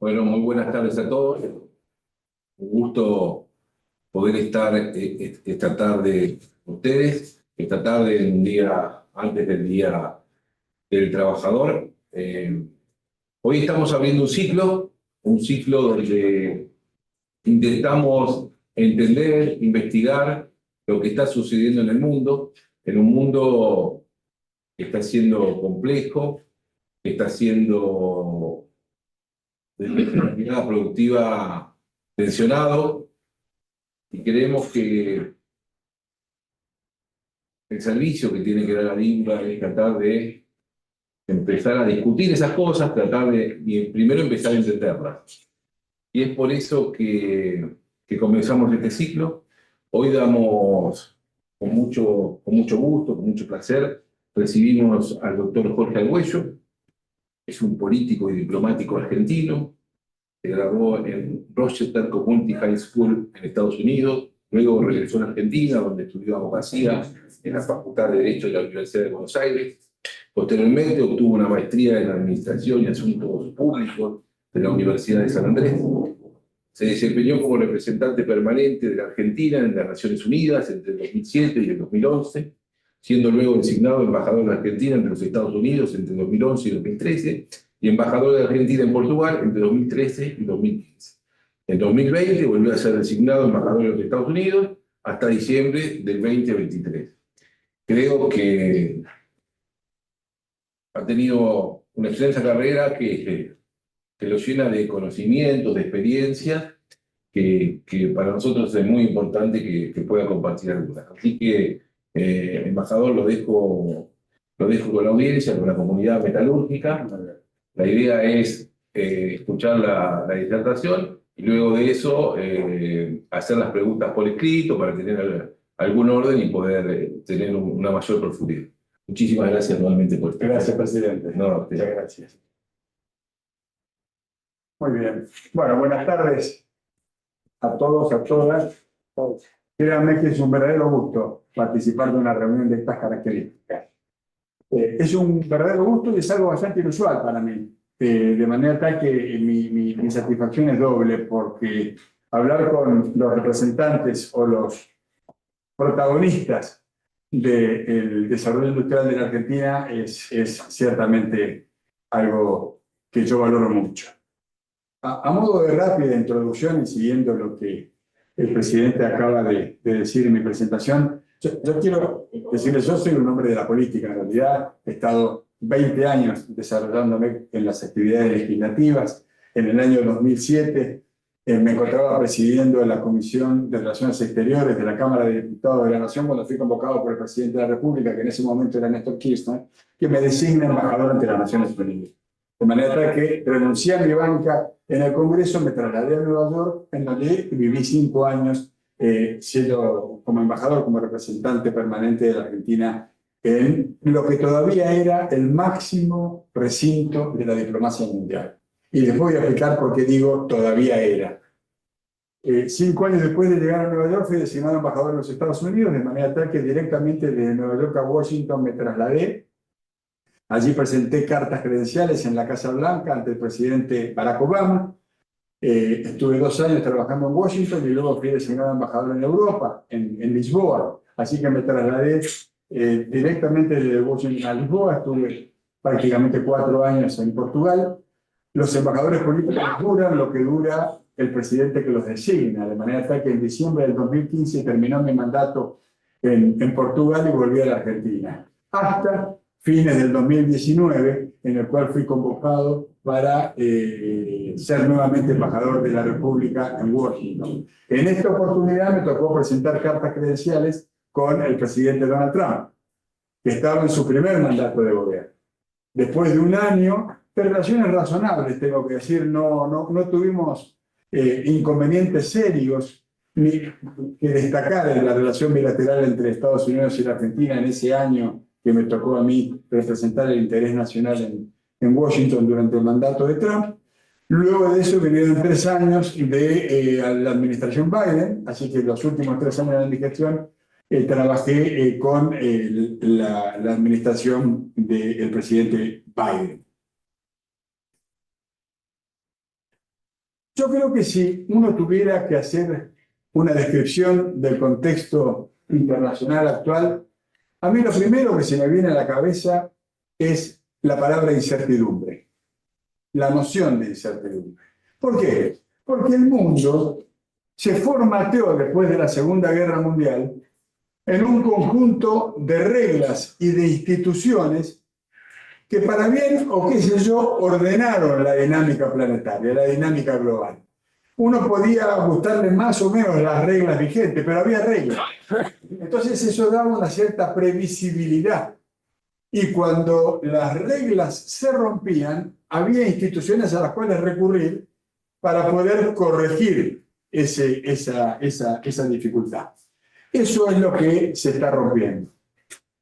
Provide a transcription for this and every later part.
Bueno, muy buenas tardes a todos. Un gusto poder estar esta tarde con ustedes, esta tarde, un día antes del Día del Trabajador. Hoy estamos abriendo un ciclo donde intentamos entender, investigar lo que está sucediendo en un mundo que está siendo complejo, que está siendo desde la mirada productiva tensionado, y creemos que el servicio que tiene que dar la DINVA es tratar de empezar a discutir esas cosas, tratar de primero empezar a entenderlas. Y es por eso que comenzamos este ciclo. Hoy damos con mucho gusto, con mucho placer, recibimos al doctor Jorge Argüello. Es un político y diplomático argentino. Se graduó en Rochester Community High School en Estados Unidos. Luego regresó a Argentina, donde estudió abogacía en la Facultad de Derecho de la Universidad de Buenos Aires. Posteriormente obtuvo una maestría en Administración y Asuntos Públicos de la Universidad de San Andrés. Se desempeñó como representante permanente de la Argentina en las Naciones Unidas entre el 2007 y el 2011, siendo luego designado embajador de Argentina entre los Estados Unidos entre 2011 y 2013, y embajador de Argentina en Portugal entre 2013 y 2015. En 2020 volvió a ser designado embajador de los Estados Unidos hasta diciembre del 2023. Creo que ha tenido una extensa carrera que lo llena de conocimientos, de experiencias, que para nosotros es muy importante que pueda compartir algunas. Así que, embajador, lo dejo con la audiencia, con la comunidad metalúrgica. La idea es escuchar la disertación y luego de eso hacer las preguntas por escrito para tener algún orden y poder tener una mayor profundidad. Muchísimas gracias nuevamente por estar. Gracias, presidente. No, muchas gracias. Muy bien. Bueno, buenas tardes a todos, a todas. Créanme que es un verdadero gusto participar de una reunión de estas características. Es un verdadero gusto y es algo bastante inusual para mí. De manera tal que mi satisfacción es doble, porque hablar con los representantes o los protagonistas del desarrollo industrial de la Argentina es ciertamente algo que yo valoro mucho. A modo de rápida introducción y siguiendo lo que el presidente acaba de decir en mi presentación, yo quiero decirles, yo soy un hombre de la política, en realidad he estado 20 años desarrollándome en las actividades legislativas. En el año 2007 me encontraba presidiendo la Comisión de Relaciones Exteriores de la Cámara de Diputados de la Nación cuando fui convocado por el presidente de la República, que en ese momento era Néstor Kirchner, que me designa embajador ante las Naciones Unidas. De manera tal que renuncié a mi banca en el Congreso, me trasladé a Nueva York, en donde viví 5 años siendo como embajador, como representante permanente de la Argentina en lo que todavía era el máximo recinto de la diplomacia mundial. Y les voy a explicar por qué digo todavía era. 5 años después de llegar a Nueva York, fui designado embajador de los Estados Unidos, de manera tal que directamente desde Nueva York a Washington me trasladé. Allí presenté cartas credenciales en la Casa Blanca ante el presidente Barack Obama. Estuve 2 años trabajando en Washington y luego fui designado embajador en Europa, en Lisboa. Así que me trasladé directamente desde Washington a Lisboa. Estuve prácticamente 4 años en Portugal. Los embajadores políticos duran lo que dura el presidente que los designa, de manera tal que en diciembre del 2015 terminó mi mandato en Portugal y volví a la Argentina. Hasta fines del 2019, en el cual fui convocado para ser nuevamente embajador de la República en Washington. En esta oportunidad me tocó presentar cartas credenciales con el presidente Donald Trump, que estaba en su primer mandato de gobierno. Después de 1 año, de relaciones razonables, tengo que decir, no tuvimos inconvenientes serios ni que destacar en la relación bilateral entre Estados Unidos y la Argentina en ese año que me tocó a mí representar el interés nacional en Washington durante el mandato de Trump. Luego de eso vinieron 3 años de la administración Biden, así que los últimos 3 años de mi gestión trabajé con la administración del presidente Biden. Yo creo que si uno tuviera que hacer una descripción del contexto internacional actual, a mí lo primero que se me viene a la cabeza es la palabra incertidumbre, la noción de incertidumbre. ¿Por qué? Porque el mundo se formateó después de la Segunda Guerra Mundial en un conjunto de reglas y de instituciones que para bien o qué sé yo ordenaron la dinámica planetaria, la dinámica global. Uno podía gustarle más o menos las reglas vigentes, pero había reglas. Entonces eso daba una cierta previsibilidad. Y cuando las reglas se rompían, había instituciones a las cuales recurrir para poder corregir esa dificultad. Eso es lo que se está rompiendo.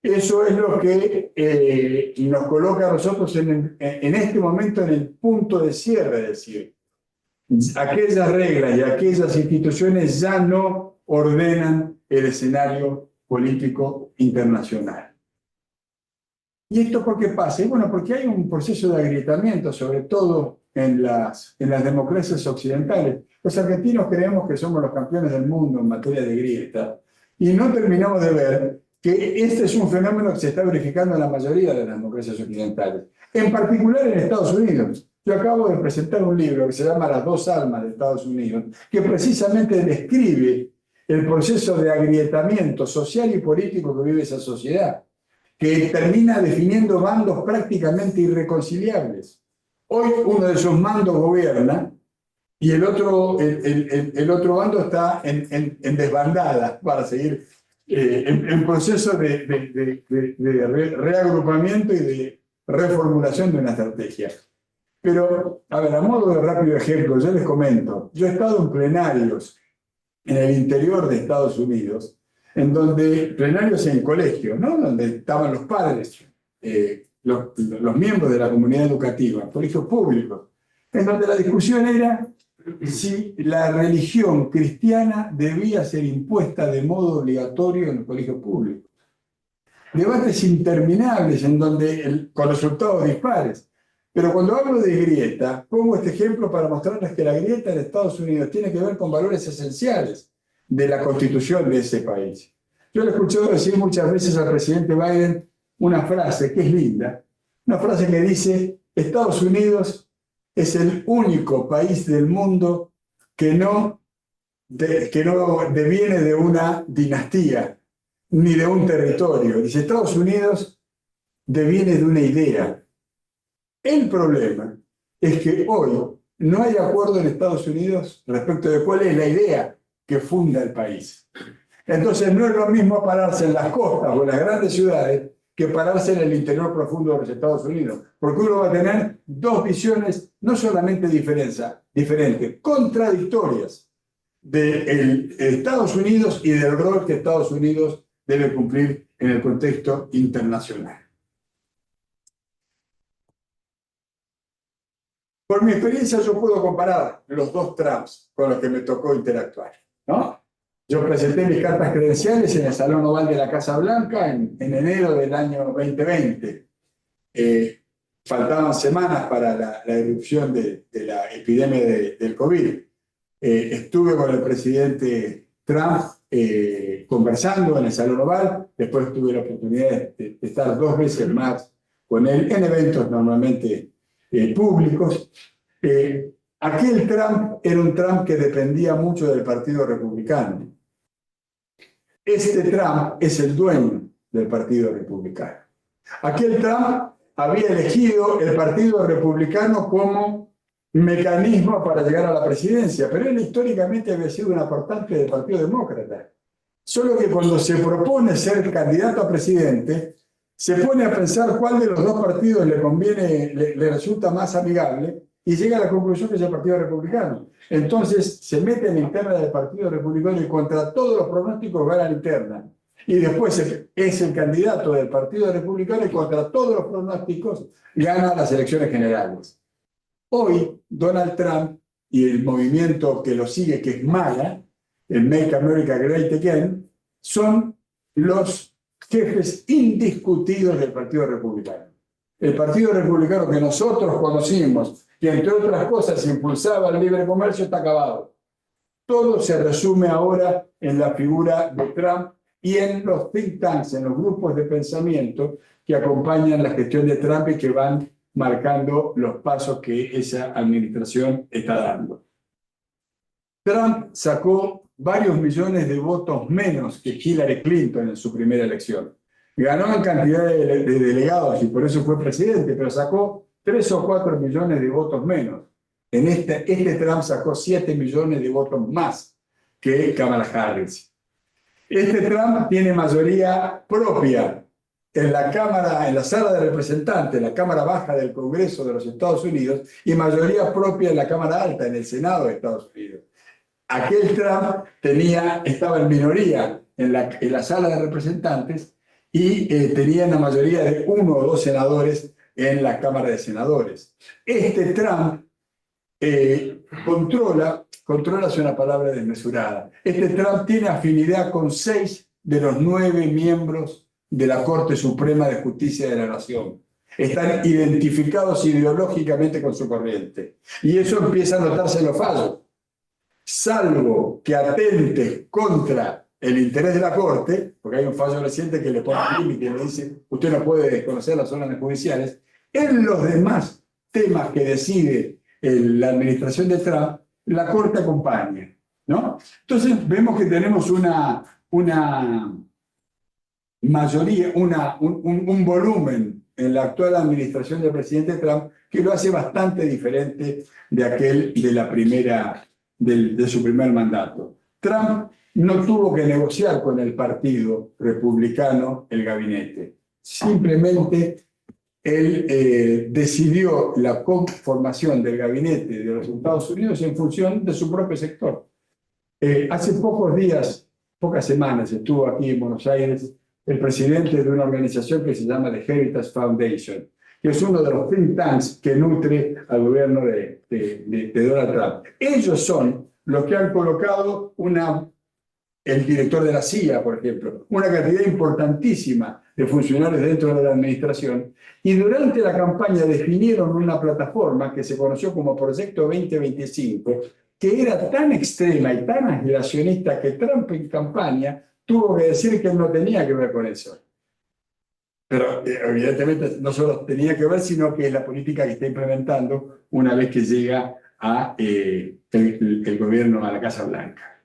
Eso es lo que nos coloca a nosotros en este momento en el punto de cierre del ciclo. Aquellas reglas y aquellas instituciones ya no ordenan el escenario político internacional. ¿Y esto por qué pasa? Y bueno, porque hay un proceso de agrietamiento, sobre todo en las democracias occidentales. Los argentinos creemos que somos los campeones del mundo en materia de grieta y no terminamos de ver que este es un fenómeno que se está verificando en la mayoría de las democracias occidentales, en particular en Estados Unidos. Yo acabo de presentar un libro que se llama Las dos almas de Estados Unidos, que precisamente describe el proceso de agrietamiento social y político que vive esa sociedad, que termina definiendo bandos prácticamente irreconciliables. Hoy uno de esos mandos gobierna y el otro bando está en desbandada para seguir en proceso de reagrupamiento y de reformulación de una estrategia. Pero, a ver, a modo de rápido ejemplo, yo les comento, yo he estado en plenarios en el interior de Estados Unidos, en donde, plenarios en colegios, ¿no? Donde estaban los padres, los miembros de la comunidad educativa, colegios públicos, en donde la discusión era si la religión cristiana debía ser impuesta de modo obligatorio en los colegios públicos. Debates interminables en donde, con resultados dispares. Pero cuando hablo de grieta, pongo este ejemplo para mostrarles que la grieta en Estados Unidos tiene que ver con valores esenciales de la constitución de ese país. Yo le he escuchado decir muchas veces al presidente Biden una frase que es linda, una frase que dice: Estados Unidos es el único país del mundo que no deviene de una dinastía ni de un territorio. Dice, Estados Unidos deviene de una idea. El problema es que hoy no hay acuerdo en Estados Unidos respecto de cuál es la idea que funda el país. Entonces no es lo mismo pararse en las costas o en las grandes ciudades que pararse en el interior profundo de los Estados Unidos, porque uno va a tener dos visiones no solamente diferentes, contradictorias de Estados Unidos y del rol que Estados Unidos debe cumplir en el contexto internacional. Por mi experiencia yo puedo comparar los dos Trumps con los que me tocó interactuar, ¿no? Yo presenté mis cartas credenciales en el Salón Oval de la Casa Blanca en enero del año 2020. Faltaban semanas para la erupción de la epidemia del COVID. Estuve con el presidente Trump conversando en el Salón Oval, después tuve la oportunidad de estar 2 veces más con él en eventos normalmente públicos. Aquel Trump era un Trump que dependía mucho del Partido Republicano. Este Trump es el dueño del Partido Republicano. Aquel Trump había elegido el Partido Republicano como mecanismo para llegar a la presidencia, pero él históricamente había sido un aportante del Partido Demócrata. Solo que cuando se propone ser candidato a presidente, se pone a pensar cuál de los dos partidos le conviene, le resulta más amigable, y llega a la conclusión que es el Partido Republicano. Entonces se mete en la interna del Partido Republicano y contra todos los pronósticos gana la interna. Y después es el candidato del Partido Republicano y contra todos los pronósticos gana las elecciones generales. Hoy Donald Trump y el movimiento que lo sigue, que es MAGA, el Make America Great Again, son los jefes indiscutidos del Partido Republicano. El Partido Republicano que nosotros conocimos que entre otras cosas impulsaba el libre comercio, está acabado. Todo se resume ahora en la figura de Trump y en los think tanks, en los grupos de pensamiento que acompañan la gestión de Trump y que van marcando los pasos que esa administración está dando. Trump sacó varios millones de votos menos que Hillary Clinton en su primera elección. Ganó en cantidad de delegados y por eso fue presidente, pero sacó 3 o 4 millones de votos menos. En este Trump sacó 7 millones de votos más que Kamala Harris. Este Trump tiene mayoría propia en la Cámara, en la Sala de Representantes, la Cámara Baja del Congreso de los Estados Unidos, y mayoría propia en la Cámara Alta, en el Senado de Estados Unidos. Aquel Trump estaba en minoría en la Sala de Representantes y tenía una mayoría de 1 o 2 senadores en la Cámara de Senadores. Este Trump controla es una palabra desmesurada. Este Trump tiene afinidad con 6 de los 9 miembros de la Corte Suprema de Justicia de la Nación. Están identificados ideológicamente con su corriente. Y eso empieza a notarse en los fallos. Salvo que atente contra el interés de la Corte, porque hay un fallo reciente que le pone un límite y le dice usted no puede desconocer las órdenes judiciales, en los demás temas que decide la administración de Trump, la Corte acompaña, ¿no? Entonces vemos que tenemos una mayoría, un volumen en la actual administración del presidente Trump que lo hace bastante diferente de aquel de la primera de su primer mandato. Trump no tuvo que negociar con el partido republicano el gabinete. Simplemente él decidió la conformación del gabinete de los Estados Unidos en función de su propio sector. Hace pocas semanas, estuvo aquí en Buenos Aires el presidente de una organización que se llama The Heritage Foundation, que es uno de los think tanks que nutre al gobierno de Donald Trump. Ellos son los que han colocado el director de la CIA, por ejemplo, una cantidad importantísima de funcionarios dentro de la administración, y durante la campaña definieron una plataforma que se conoció como Proyecto 2025, que era tan extrema y tan aislacionista que Trump en campaña tuvo que decir que él no tenía que ver con eso. Pero evidentemente no solo tenía que ver, sino que es la política que está implementando una vez que llega el gobierno a la Casa Blanca.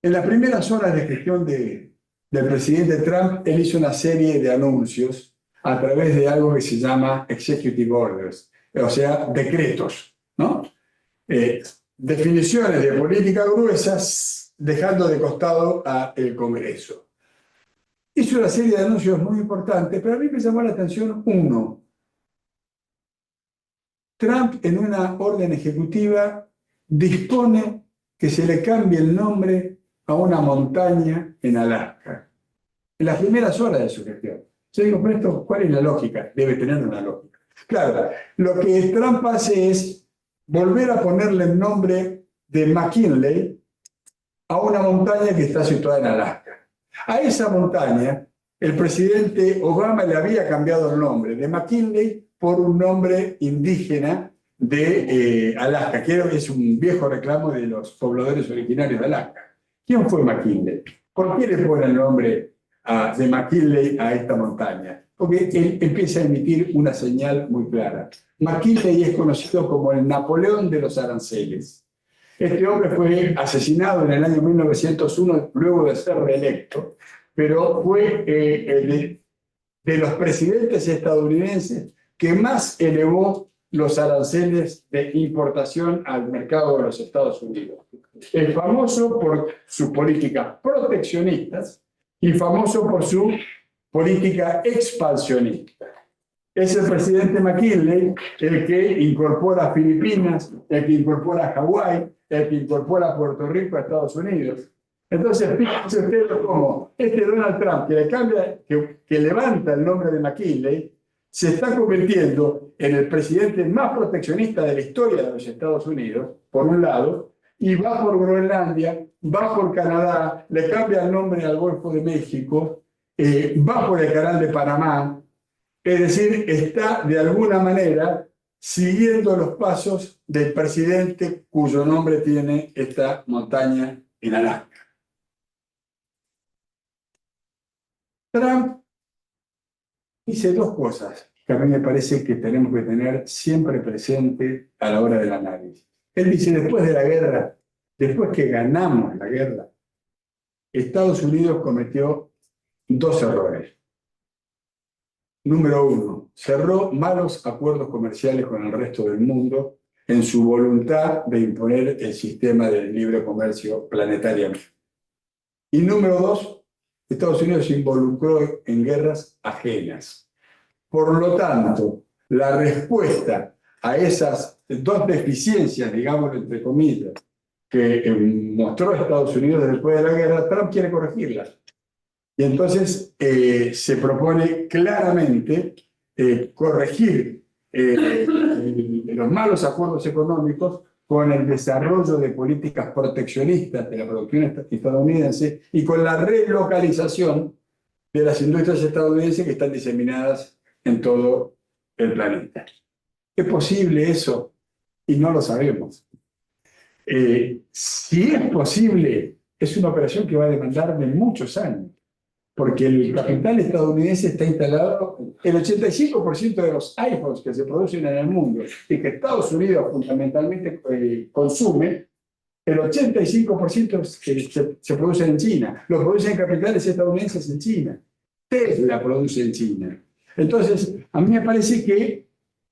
En las primeras horas de gestión del presidente Trump, él hizo una serie de anuncios a través de algo que se llama Executive Orders, o sea, decretos, ¿no? Definiciones de política gruesas, dejando de costado al Congreso. Hizo una serie de anuncios muy importantes, pero a mí me llamó la atención uno. Trump, en una orden ejecutiva, dispone que se le cambie el nombre a una montaña en Alaska, en las primeras horas de su gestión. Yo digo, pero esto, ¿cuál es la lógica? Debe tener una lógica. Claro, lo que Trump hace es volver a ponerle el nombre de McKinley a una montaña que está situada en Alaska. A esa montaña, el presidente Obama le había cambiado el nombre de McKinley por un nombre indígena de Alaska, que es un viejo reclamo de los pobladores originarios de Alaska. ¿Quién fue McKinley? ¿Por qué le pone el nombre de McKinley a esta montaña? Porque él empieza a emitir una señal muy clara. McKinley es conocido como el Napoleón de los aranceles. Este hombre fue asesinado en el año 1901 luego de ser reelecto, pero fue de los presidentes estadounidenses que más elevó los aranceles de importación al mercado de los Estados Unidos. Es famoso por sus políticas proteccionistas y famoso por su política expansionista. Es el presidente McKinley el que incorpora a Filipinas, el que incorpora a Hawái, el que incorpora a Puerto Rico a Estados Unidos. Entonces, fíjense ustedes cómo este Donald Trump, que levanta el nombre de McKinley, se está convirtiendo en el presidente más proteccionista de la historia de los Estados Unidos, por un lado, y va por Groenlandia, va por Canadá, le cambia el nombre al Golfo de México, va por el Canal de Panamá. Es decir, está de alguna manera siguiendo los pasos del presidente cuyo nombre tiene esta montaña en Alaska. Trump dice dos cosas que a mí me parece que tenemos que tener siempre presente a la hora del análisis. Él dice, después de la guerra, después que ganamos la guerra, Estados Unidos cometió dos errores. Número uno, cerró malos acuerdos comerciales con el resto del mundo en su voluntad de imponer el sistema del libre comercio planetariamente. Y número dos, Estados Unidos se involucró en guerras ajenas. Por lo tanto, la respuesta a esas dos deficiencias, digamos entre comillas, que mostró Estados Unidos después de la guerra, Trump quiere corregirlas. Y entonces se propone claramente corregir los malos acuerdos económicos con el desarrollo de políticas proteccionistas de la producción estadounidense y con la relocalización de las industrias estadounidenses que están diseminadas en todo el planeta. ¿Es posible eso? Y no lo sabemos. Si es posible, es una operación que va a demandar de muchos años, porque el capital estadounidense está instalado, el 85% de los iPhones que se producen en el mundo y que Estados Unidos fundamentalmente consume, el 85% se producen en China. Lo producen capitales estadounidenses en China. Tesla produce en China. Entonces, a mí me parece que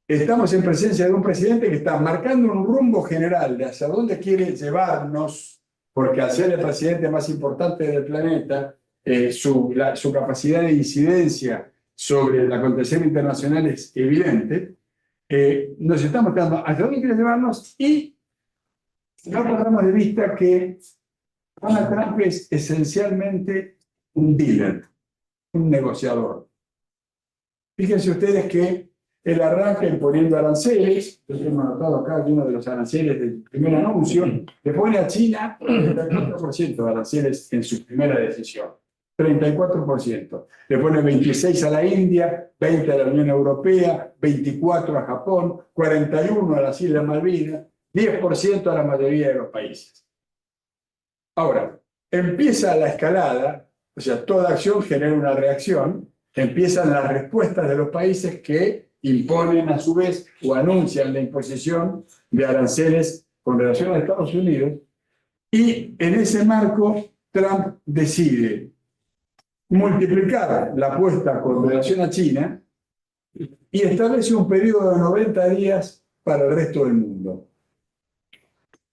estamos en presencia de un presidente que está marcando un rumbo general de hacia dónde quiere llevarnos, porque al ser el presidente más importante del planeta, su capacidad de incidencia sobre el acontecer internacional es evidente. Nos está mostrando hacia dónde quiere llevarnos y no perdamos de vista que Donald Trump es esencialmente un dealer, un negociador. Fíjense ustedes que él arranca imponiendo aranceles. Yo tengo anotado acá uno de los aranceles del primer anuncio. Le pone a China el 34% de aranceles en su primera decisión. 34%. Le pone 26 a la India, 20 a la Unión Europea, 24 a Japón, 41 a las Islas Malvinas, 10% a la mayoría de los países. Ahora, empieza la escalada, o sea, toda acción genera una reacción, empiezan las respuestas de los países que imponen a su vez o anuncian la imposición de aranceles con relación a Estados Unidos, y en ese marco Trump decide multiplicar la apuesta con relación a China y establece un periodo de 90 días para el resto del mundo.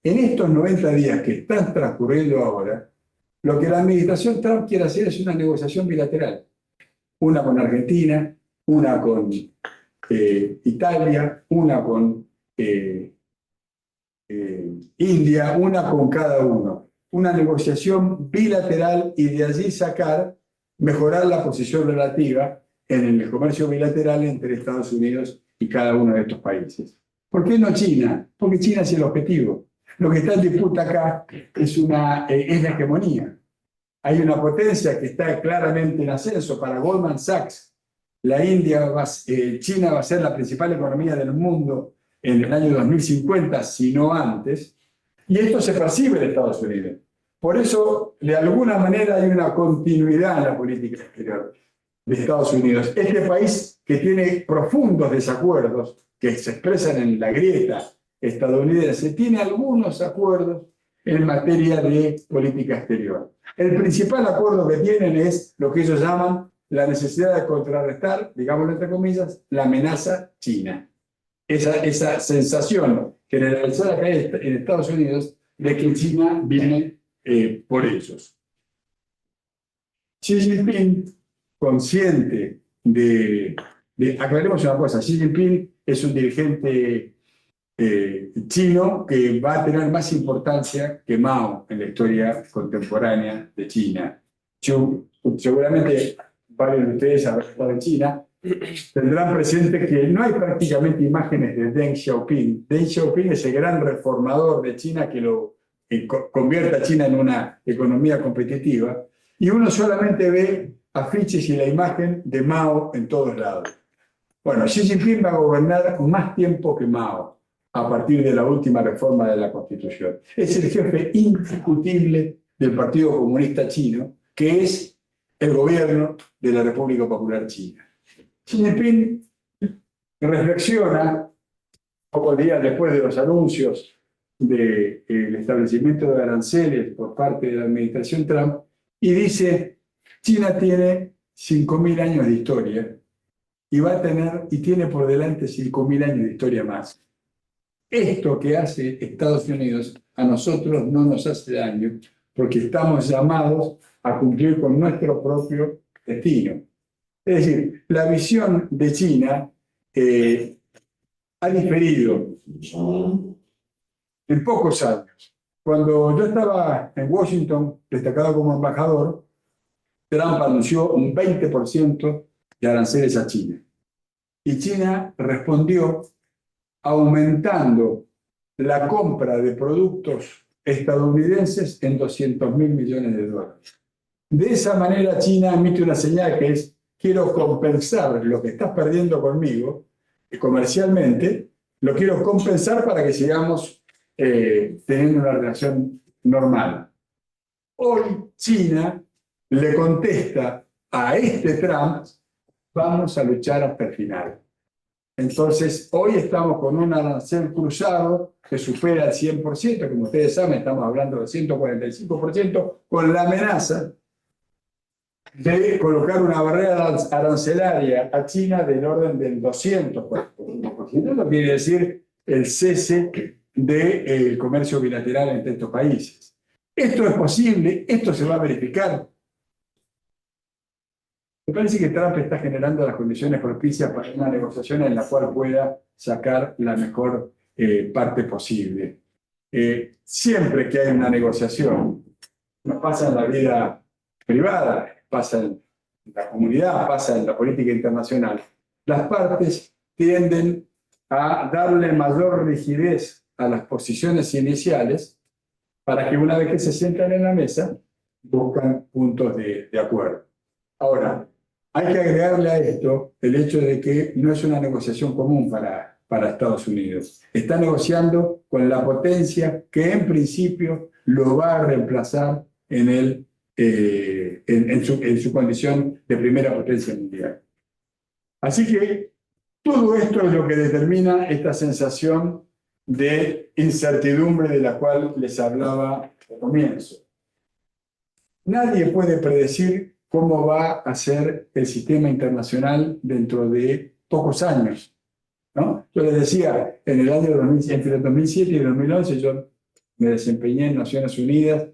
En estos 90 días que están transcurriendo ahora, lo que la administración Trump quiere hacer es una negociación bilateral. Una con Argentina, una con Italia, una con India, una con cada uno. Una negociación bilateral y de allí mejorar la posición relativa en el comercio bilateral entre Estados Unidos y cada uno de estos países. ¿Por qué no China? Porque China es el objetivo. Lo que está en disputa acá es la hegemonía. Hay una potencia que está claramente en ascenso. Para Goldman Sachs, China va a ser la principal economía del mundo en el año 2050, si no antes, y esto se percibe en Estados Unidos. Por eso, de alguna manera, hay una continuidad en la política exterior de Estados Unidos. Este país que tiene profundos desacuerdos, que se expresan en la grieta estadounidense, tiene algunos acuerdos en materia de política exterior. El principal acuerdo que tienen es lo que ellos llaman la necesidad de contrarrestar, digámoslo entre comillas, la amenaza china. Esa sensación generalizada que hay en Estados Unidos de que China viene por ellos. Xi Jinping, consciente aclaremos una cosa, Xi Jinping es un dirigente chino que va a tener más importancia que Mao en la historia contemporánea de China. Seguramente varios de ustedes habrán estado en China, tendrán presente que no hay prácticamente imágenes de Deng Xiaoping. Deng Xiaoping es el gran reformador de China que convierte a China en una economía competitiva, y uno solamente ve afiches y la imagen de Mao en todos lados. Bueno, Xi Jinping va a gobernar más tiempo que Mao a partir de la última reforma de la Constitución. Es el jefe indiscutible del Partido Comunista Chino, que es el gobierno de la República Popular China. Xi Jinping reflexiona, pocos días después de los anuncios del establecimiento de aranceles por parte de la administración Trump, y dice: China tiene 5.000 años de historia y va a tener, y tiene por delante 5.000 años de historia más. Esto que hace Estados Unidos a nosotros no nos hace daño, porque estamos llamados a cumplir con nuestro propio destino. Es decir, la visión de China ha diferido en pocos años. Cuando yo estaba en Washington, destacado como embajador, Trump anunció un 20% de aranceles a China. Y China respondió aumentando la compra de productos estadounidenses en $200.000 millones. De esa manera, China emite una señal que es: quiero compensar lo que estás perdiendo conmigo comercialmente, lo quiero compensar para que sigamos teniendo una relación normal. Hoy China le contesta a este Trump: vamos a luchar hasta el final. Entonces, hoy estamos con un arancel cruzado que supera el 100%, como ustedes saben, estamos hablando del 145%, con la amenaza de colocar una barrera arancelaria a China del orden del 200%. No quiere decir el cese del comercio bilateral entre estos países. Esto es posible, esto se va a verificar. Me parece que Trump está generando las condiciones propicias para una negociación en la cual pueda sacar la mejor parte posible. Siempre que hay una negociación, no pasa en la vida privada, pasa en la comunidad, pasa en la política internacional, las partes tienden a darle mayor rigidez a las posiciones iniciales para que una vez que se sientan en la mesa buscan puntos de acuerdo. Ahora, hay que agregarle a esto el hecho de que no es una negociación común para Estados Unidos. Está negociando con la potencia que en principio lo va a reemplazar en su condición de primera potencia mundial. Así que todo esto es lo que determina esta sensación de incertidumbre de la cual les hablaba al comienzo. Nadie puede predecir cómo va a ser el sistema internacional dentro de pocos años, ¿no? Yo les decía, entre el 2007 y el 2011 yo me desempeñé en Naciones Unidas.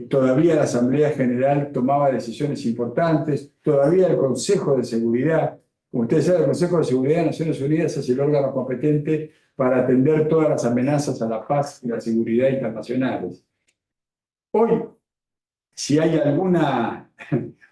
Todavía la Asamblea General tomaba decisiones importantes, todavía el Consejo de Seguridad, como ustedes saben, el Consejo de Seguridad de Naciones Unidas es el órgano competente para atender todas las amenazas a la paz y la seguridad internacionales. Hoy, si hay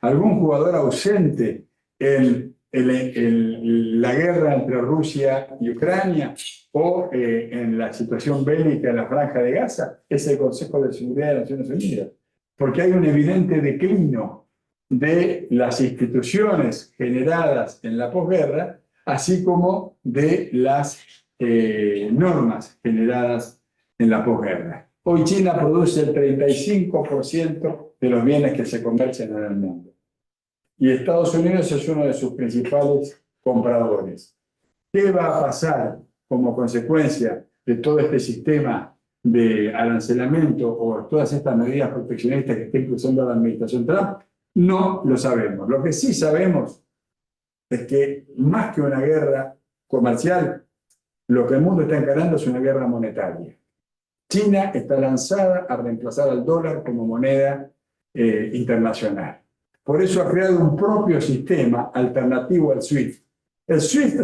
algún jugador ausente en la guerra entre Rusia y Ucrania o en la situación bélica en la Franja de Gaza, es el Consejo de Seguridad de Naciones Unidas, porque hay un evidente declino de las instituciones generadas en la posguerra, así como de las normas generadas en la posguerra. Hoy China produce el 35% de los bienes que se comercian en el mundo. Y Estados Unidos es uno de sus principales compradores. ¿Qué va a pasar como consecuencia de todo este sistema de arancelamiento o todas estas medidas proteccionistas que está impulsando la administración Trump? No lo sabemos. Lo que sí sabemos es que más que una guerra comercial, lo que el mundo está encarando es una guerra monetaria. China está lanzada a reemplazar al dólar como moneda internacional. Por eso ha creado un propio sistema alternativo al SWIFT. El SWIFT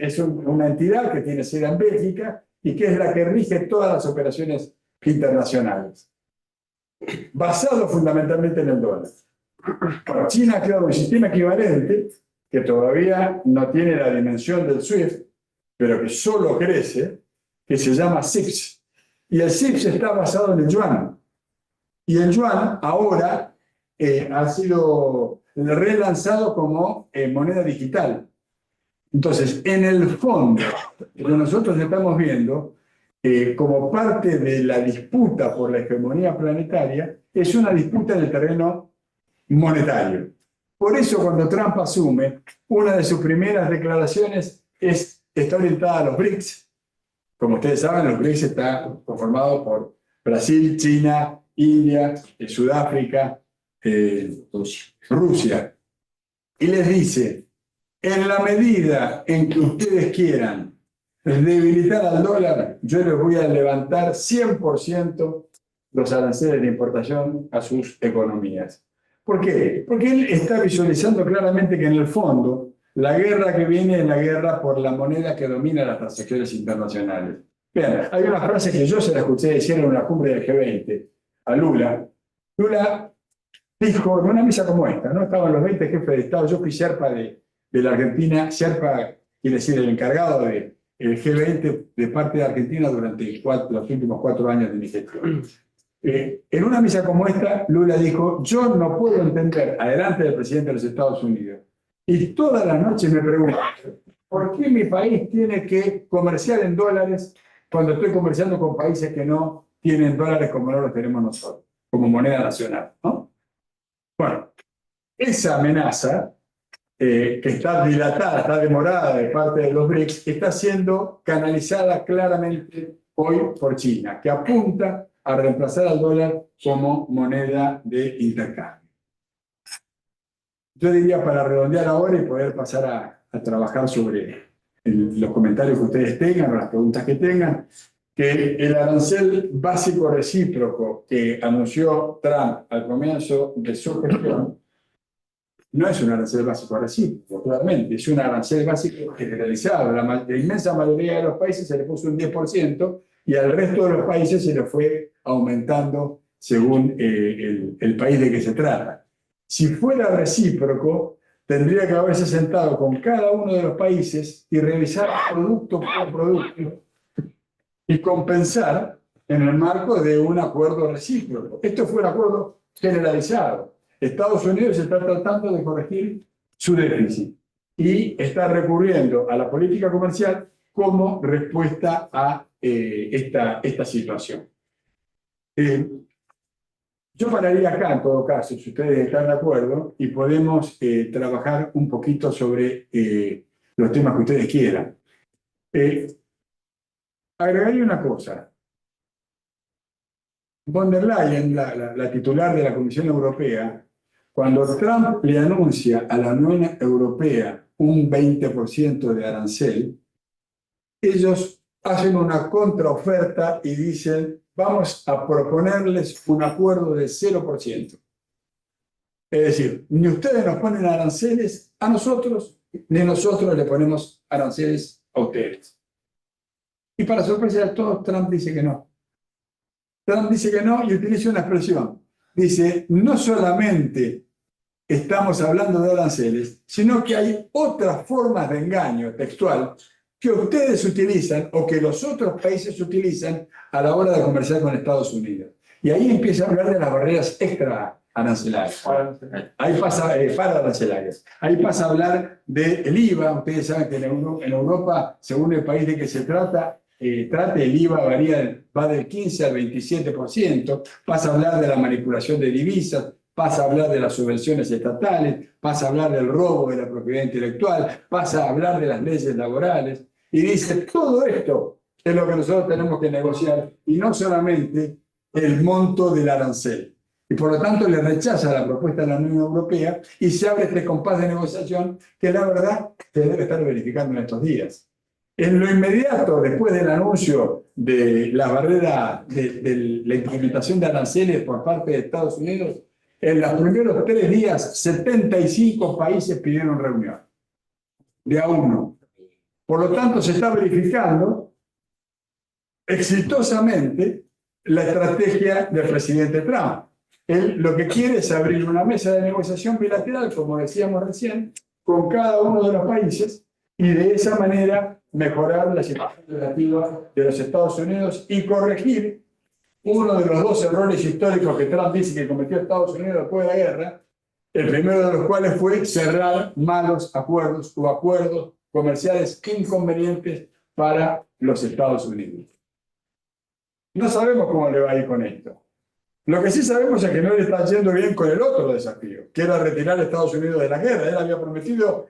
es una entidad que tiene sede en Bélgica y que es la que rige todas las operaciones internacionales, basado fundamentalmente en el dólar. Bueno, China ha creado un sistema equivalente que todavía no tiene la dimensión del SWIFT, pero que solo crece, que se llama CIPS. Y el CIPS está basado en el yuan. Y el yuan ahora ha sido relanzado como moneda digital. Entonces, en el fondo, lo que nosotros estamos viendo, como parte de la disputa por la hegemonía planetaria, es una disputa en el terreno monetario. Por eso, cuando Trump asume, una de sus primeras declaraciones está orientada a los BRICS. Como ustedes saben, los BRICS está conformado por Brasil, China, India, Sudáfrica, Rusia. Y les dice, en la medida en que ustedes quieran debilitar al dólar, yo les voy a levantar 100% los aranceles de importación a sus economías. ¿Por qué? Porque él está visualizando claramente que en el fondo la guerra que viene es la guerra por la moneda que domina las transacciones internacionales. Vean, hay una frase que yo se la escuché decir en una cumbre del G20 a Lula. Lula dijo en una mesa como esta, ¿no? Estaban los 20 jefes de Estado, yo fui Sherpa de la Argentina, Sherpa quiere decir el encargado del G20 de parte de Argentina durante los últimos 4 años de mi gestión. En una mesa como esta, Lula dijo, yo no puedo entender, adelante del presidente de los Estados Unidos, y todas las noches me pregunto, ¿por qué mi país tiene que comerciar en dólares cuando estoy comerciando con países que no tienen dólares como no los tenemos nosotros, como moneda nacional, ¿no? Bueno, esa amenaza, que está dilatada, está demorada de parte de los BRICS, está siendo canalizada claramente hoy por China, que apunta a reemplazar al dólar como moneda de intercambio. Yo diría, para redondear ahora y poder pasar a trabajar sobre los comentarios que ustedes tengan o las preguntas que tengan, que el arancel básico recíproco que anunció Trump al comienzo de su gestión no es un arancel básico recíproco, claramente, es un arancel básico generalizado. La inmensa mayoría de los países se le puso un 10% y al resto de los países se le fue aumentando según el país de que se trata. Si fuera recíproco, tendría que haberse sentado con cada uno de los países y revisar producto por producto y compensar en el marco de un acuerdo recíproco. Esto fue un acuerdo generalizado. Estados Unidos está tratando de corregir su déficit y está recurriendo a la política comercial como respuesta a esta situación. Yo pararía acá, en todo caso, si ustedes están de acuerdo, y podemos trabajar un poquito sobre los temas que ustedes quieran. Agregaría una cosa. Von der Leyen, la titular de la Comisión Europea, cuando Trump le anuncia a la Unión Europea un 20% de arancel, ellos hacen una contraoferta y dicen, vamos a proponerles un acuerdo de 0%. Es decir, ni ustedes nos ponen aranceles a nosotros, ni nosotros le ponemos aranceles a ustedes. Y para sorpresa de todos, Trump dice que no. Trump dice que no y utiliza una expresión. Dice, no solamente estamos hablando de aranceles, sino que hay otras formas de engaño textual que ustedes utilizan o que los otros países utilizan a la hora de comerciar con Estados Unidos. Y ahí empieza a hablar de las barreras extra arancelarias. Ahí pasa, para arancelarias. Ahí pasa a hablar del IVA. Ustedes saben que en Europa, según el país de que se trata, el IVA va del 15 al 27%. Pasa a hablar de la manipulación de divisas, pasa a hablar de las subvenciones estatales, pasa a hablar del robo de la propiedad intelectual, pasa a hablar de las leyes laborales. Y dice, todo esto es lo que nosotros tenemos que negociar y no solamente el monto del arancel. Y por lo tanto le rechaza la propuesta de la Unión Europea y se abre este compás de negociación que la verdad se debe estar verificando en estos días. En lo inmediato, después del anuncio de la barrera de la implementación de aranceles por parte de Estados Unidos, en los primeros 3 días, 75 países pidieron reunión, de a uno. Por lo tanto, se está verificando exitosamente la estrategia del presidente Trump. Él lo que quiere es abrir una mesa de negociación bilateral, como decíamos recién, con cada uno de los países y de esa manera mejorar la situación relativa de los Estados Unidos y corregir uno de los 2 errores históricos que Trump dice que cometió Estados Unidos después de la guerra, el primero de los cuales fue cerrar malos acuerdos o acuerdos comerciales inconvenientes para los Estados Unidos. No sabemos cómo le va a ir con esto. Lo que sí sabemos es que no le está yendo bien con el otro desafío, que era retirar a Estados Unidos de la guerra. Él había prometido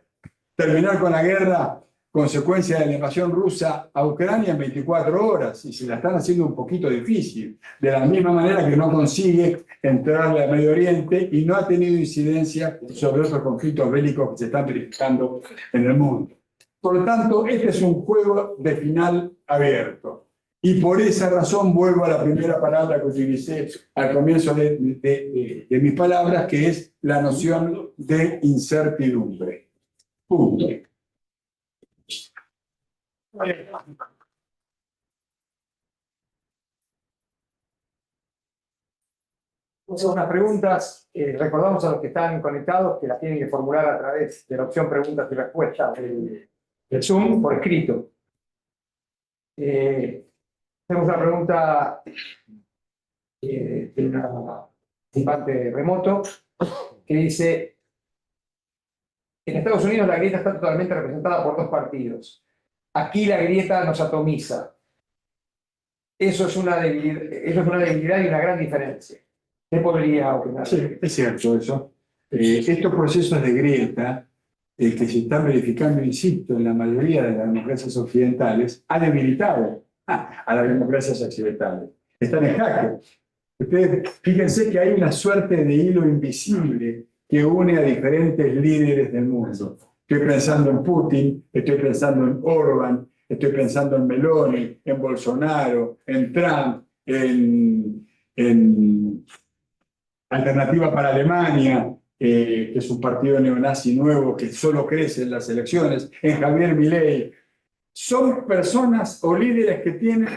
terminar con la guerra consecuencia de la invasión rusa a Ucrania en 24 horas, y se la están haciendo un poquito difícil, de la misma manera que no consigue entrarle al Medio Oriente y no ha tenido incidencia sobre otros conflictos bélicos que se están verificando en el mundo. Por lo tanto, este es un juego de final abierto. Y por esa razón vuelvo a la primera palabra que utilicé al comienzo de mis palabras, que es la noción de incertidumbre. Punto. Unas preguntas. Recordamos a los que están conectados que las tienen que formular a través de la opción preguntas y respuestas del Zoom por escrito. Tenemos una pregunta de una participante remoto que dice: en Estados Unidos la grieta está totalmente representada por dos partidos. Aquí la grieta nos atomiza. Eso es una debilidad y una gran diferencia. ¿Qué podría opinar? Sí, es cierto eso. Estos procesos de grieta que se están verificando, insisto, en la mayoría de las democracias occidentales, ha debilitado a las democracias occidentales. Están en jaque. Ustedes fíjense que hay una suerte de hilo invisible que une a diferentes líderes del mundo. Estoy pensando en Putin, estoy pensando en Orbán, estoy pensando en Meloni, en Bolsonaro, en Trump, en Alternativa para Alemania, que es un partido neonazi nuevo que solo crece en las elecciones, en Javier Milei. Son personas o líderes que tienen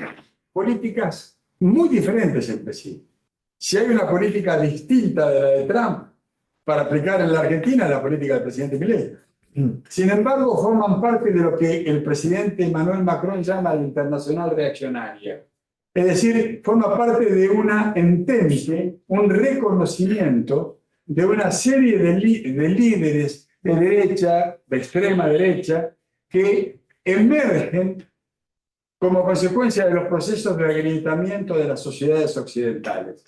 políticas muy diferentes entre sí. Si hay una política distinta de la de Trump para aplicar en la Argentina, la política del presidente Milei. Sin embargo, forman parte de lo que el presidente Emmanuel Macron llama la internacional reaccionaria. Es decir, forma parte de una entente, un reconocimiento de una serie de líderes de derecha, de extrema derecha, que emergen como consecuencia de los procesos de agrietamiento de las sociedades occidentales.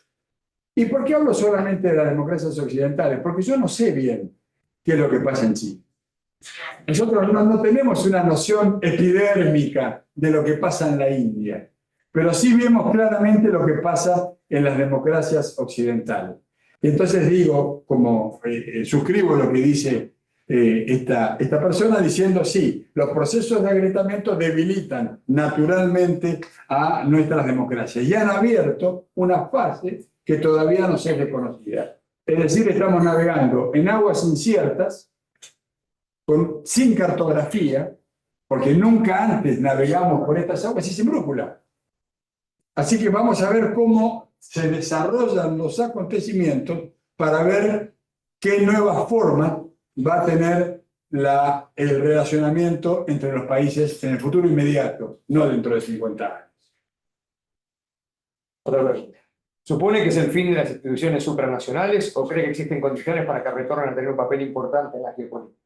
¿Y por qué hablo solamente de las democracias occidentales? Porque yo no sé bien qué es lo que pasa en China. Nosotros no tenemos una noción epidérmica de lo que pasa en la India, pero sí vemos claramente lo que pasa en las democracias occidentales. Y entonces digo, como suscribo lo que dice esta persona, diciendo sí, los procesos de agrietamiento debilitan naturalmente a nuestras democracias y han abierto una fase que todavía no es reconocida. Es decir, estamos navegando en aguas inciertas, sin cartografía, porque nunca antes navegamos por estas aguas y sin brújula. Así que vamos a ver cómo se desarrollan los acontecimientos para ver qué nueva forma va a tener el relacionamiento entre los países en el futuro inmediato, no dentro de 50 años. Otra pregunta. ¿Supone que es el fin de las instituciones supranacionales o cree que existen condiciones para que retornen a tener un papel importante en la geopolítica?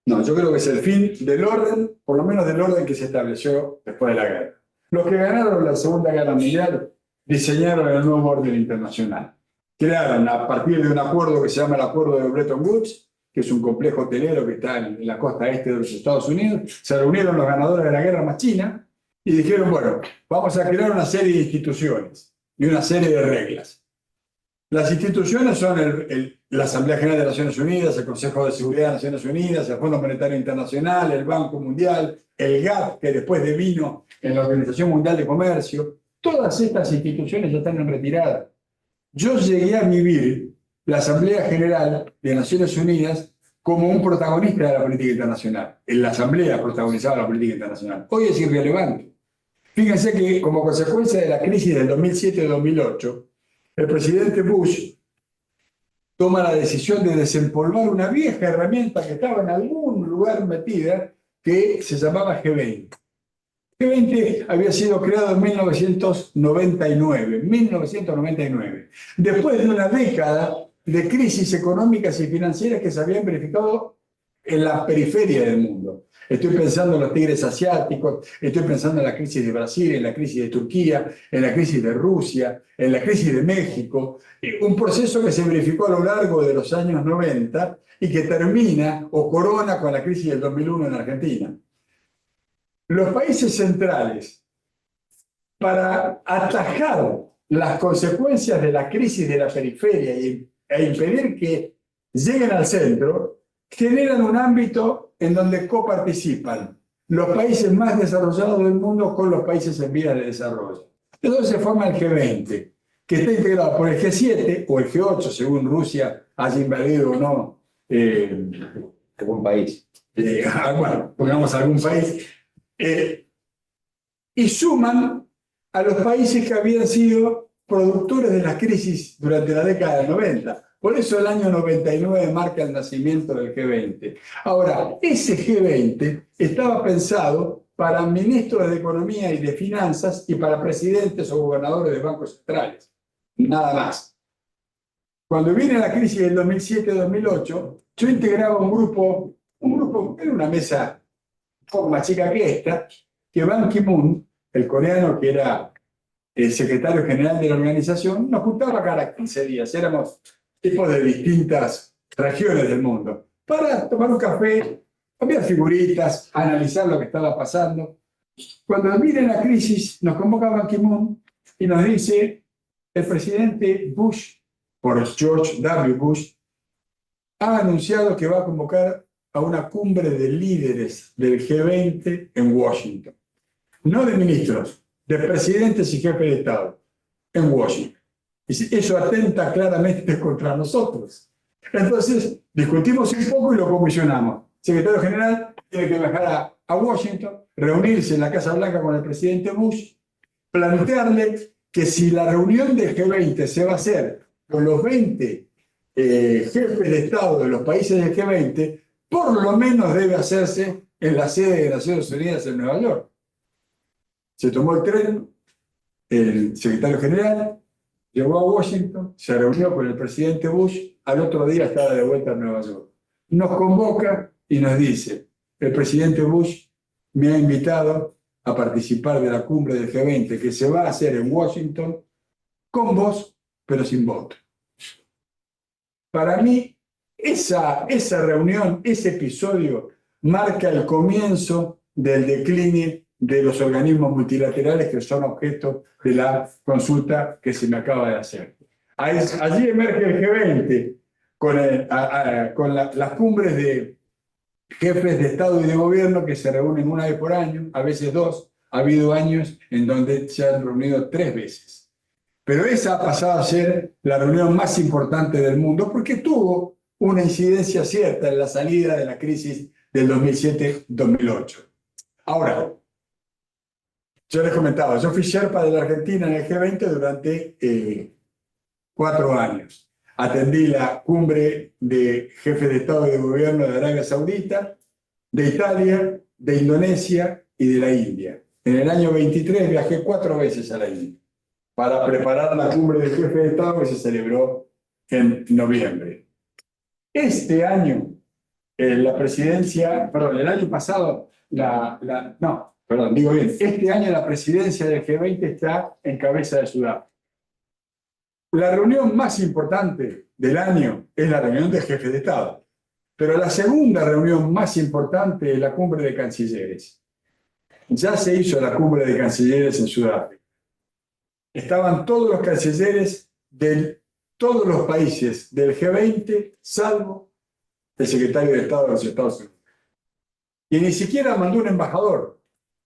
No, yo creo que es el fin del orden, por lo menos del orden que se estableció después de la guerra. Los que ganaron la Segunda Guerra Mundial diseñaron el nuevo orden internacional. Crearon, a partir de un acuerdo que se llama el Acuerdo de Bretton Woods, que es un complejo hotelero que está en la costa este de los Estados Unidos, se reunieron los ganadores de la guerra más China y dijeron, bueno, vamos a crear una serie de instituciones y una serie de reglas. Las instituciones son la Asamblea General de Naciones Unidas, el Consejo de Seguridad de Naciones Unidas, el Fondo Monetario Internacional, el Banco Mundial, el GATT, que después devino en la Organización Mundial de Comercio. Todas estas instituciones ya están en retirada. Yo llegué a vivir la Asamblea General de Naciones Unidas como un protagonista de la política internacional. La Asamblea protagonizaba la política internacional. Hoy es irrelevante. Fíjense que como consecuencia de la crisis del 2007-2008, el presidente Bush toma la decisión de desempolvar una vieja herramienta que estaba en algún lugar metida, que se llamaba G20. G20 había sido creado en 1999, después de una década de crisis económicas y financieras que se habían verificado en la periferia del mundo. Estoy pensando en los tigres asiáticos, estoy pensando en la crisis de Brasil, en la crisis de Turquía, en la crisis de Rusia, en la crisis de México. Un proceso que se verificó a lo largo de los años 90 y que termina o corona con la crisis del 2001 en Argentina. Los países centrales, para atajar las consecuencias de la crisis de la periferia e impedir que lleguen al centro, generan un ámbito en donde coparticipan los países más desarrollados del mundo con los países en vías de desarrollo. Entonces se forma el G20, que está integrado por el G7 o el G8, según Rusia haya invadido o no algún país. Bueno, pongamos algún país, y suman a los países que habían sido productores de la crisis durante la década del 90. Por eso el año 99 marca el nacimiento del G20. Ahora, ese G20 estaba pensado para ministros de Economía y de Finanzas y para presidentes o gobernadores de bancos centrales. Nada más. Cuando viene la crisis del 2007-2008, yo integraba un grupo, era una mesa un poco más chica que esta, que Ban Ki-moon, el coreano que era el secretario general de la organización, nos juntaba cada 15 días. Éramos tipos de distintas regiones del mundo, para tomar un café, cambiar figuritas, analizar lo que estaba pasando. Cuando viene la crisis, nos convoca Ban Ki-moon y nos dice: el presidente Bush, por George W. Bush, ha anunciado que va a convocar a una cumbre de líderes del G20 en Washington. No de ministros, de presidentes y jefes de Estado, en Washington. Y eso atenta claramente contra nosotros. Entonces, discutimos un poco y lo comisionamos. El secretario general tiene que viajar a Washington, reunirse en la Casa Blanca con el presidente Bush, plantearle que si la reunión del G20 se va a hacer con los 20 jefes de Estado de los países del G20, por lo menos debe hacerse en la sede de Naciones Unidas en Nueva York. Se tomó el tren, el secretario general llegó a Washington, se reunió con el presidente Bush, al otro día estaba de vuelta en Nueva York. Nos convoca y nos dice: el presidente Bush me ha invitado a participar de la cumbre del G20 que se va a hacer en Washington con voz, pero sin voto. Para mí, esa reunión, ese episodio, marca el comienzo del decline de los organismos multilaterales que son objeto de la consulta que se me acaba de hacer. Allí emerge el G20 con las cumbres de jefes de Estado y de Gobierno que se reúnen una vez por año, a veces dos. Ha habido años en donde se han reunido 3 veces. Pero esa ha pasado a ser la reunión más importante del mundo porque tuvo una incidencia cierta en la salida de la crisis del 2007-2008. Ahora, yo les comentaba, yo fui Sherpa de la Argentina en el G20 durante 4 años. Atendí la cumbre de jefes de Estado y de Gobierno de Arabia Saudita, de Italia, de Indonesia y de la India. En el año 23 viajé 4 veces a la India para preparar la cumbre de jefes de Estado que se celebró en noviembre. Este año, el año pasado, este año la presidencia del G20 está en cabeza de Sudáfrica. La reunión más importante del año es la reunión de jefes de Estado, pero la segunda reunión más importante es la cumbre de cancilleres. Ya se hizo la cumbre de cancilleres en Sudáfrica. Estaban todos los cancilleres de todos los países del G20, salvo el secretario de Estado de los Estados Unidos. Y ni siquiera mandó un embajador.